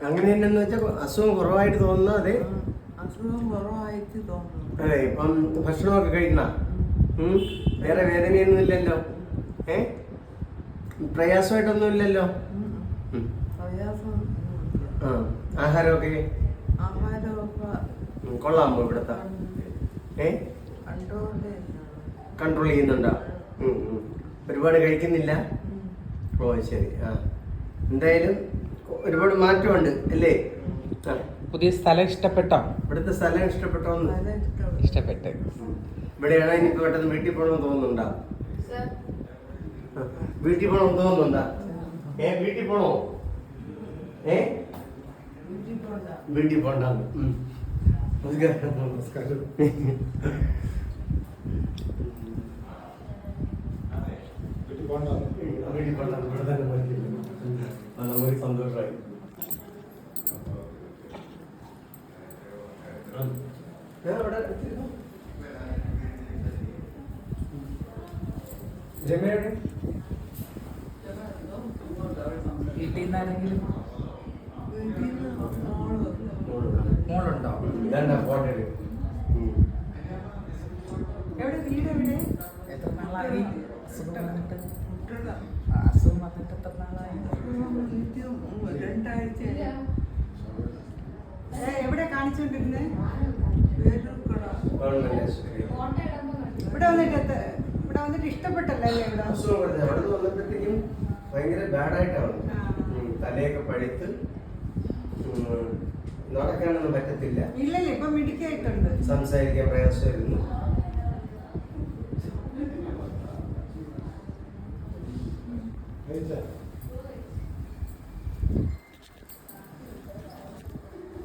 അങ്ങനെ തന്നെയെന്ന് വെച്ചാൽ അസുഖം കുറവായിട്ട് തോന്നുന്നു. അതെ, അസുഖം കുറവായിട്ട് തോന്നുന്നു. അതെ. ഇപ്പം ഭക്ഷണമൊക്കെ കഴിക്കണ, വേറെ വേദനയൊന്നും ഇല്ലല്ലോ, പ്രയാസമായിട്ടൊന്നും ഇല്ലല്ലോ. ആഹാരമൊക്കെ കൊള്ളാമോ ഇവിടുത്തെ? കൺട്രോൾ ചെയ്യുന്നുണ്ടോ? ഒരുപാട് കഴിക്കുന്നില്ല? ഓ ശരി. എന്തായാലും ഒരുപാട് മാറ്റമുണ്ട് അല്ലേ? പുതിയ സ്ഥലം ഇഷ്ടപ്പെട്ടോ? ഇവിടുത്തെ സ്ഥലം ഇഷ്ടപ്പെട്ടോന്ന്? ഇഷ്ടപ്പെട്ട്. ഇവിടെയാണ് എനിക്ക് പെട്ടെന്ന് വീട്ടിൽ പോകണമെന്ന് തോന്നുന്നുണ്ടോ? വീട്ടിൽ പോകണമെന്ന് തോന്നുന്നുണ്ടോ? വീട്ടിൽ പോണോ? വീട്ടിൽ പോണ്ടാന്ന്. നമസ്കാരം. നമുക്ക് സന്തോഷമായി. രമയുടെ വീട്ടിൽ നിന്ന് ആരെങ്കിലും മോളുണ്ടോ? എവിടെ വീട്? എവിടെ? എത്ര നാളായി അസുഖം വന്നിട്ട്? അസുഖം വന്നിട്ട് എത്ര നാളായി? 2 ആഴ്ച. എവിടെ കാണിച്ചോണ്ടിരുന്നേ? ഇവിടെ വന്നിട്ട് ഇഷ്ടപ്പെട്ടല്ലേ? വന്നപ്പോഴത്തേക്കും ഭയങ്കര ബാഡായിട്ടാണ്. തലയൊക്കെ പഴുത്ത് നടക്കാനൊന്നും പറ്റത്തില്ല. ഇല്ലല്ലേ, ഇപ്പൊ മിടുക്കായിട്ടുണ്ട്. സംസാരിക്കാൻ പ്രയാസമായിരുന്നു. Hey,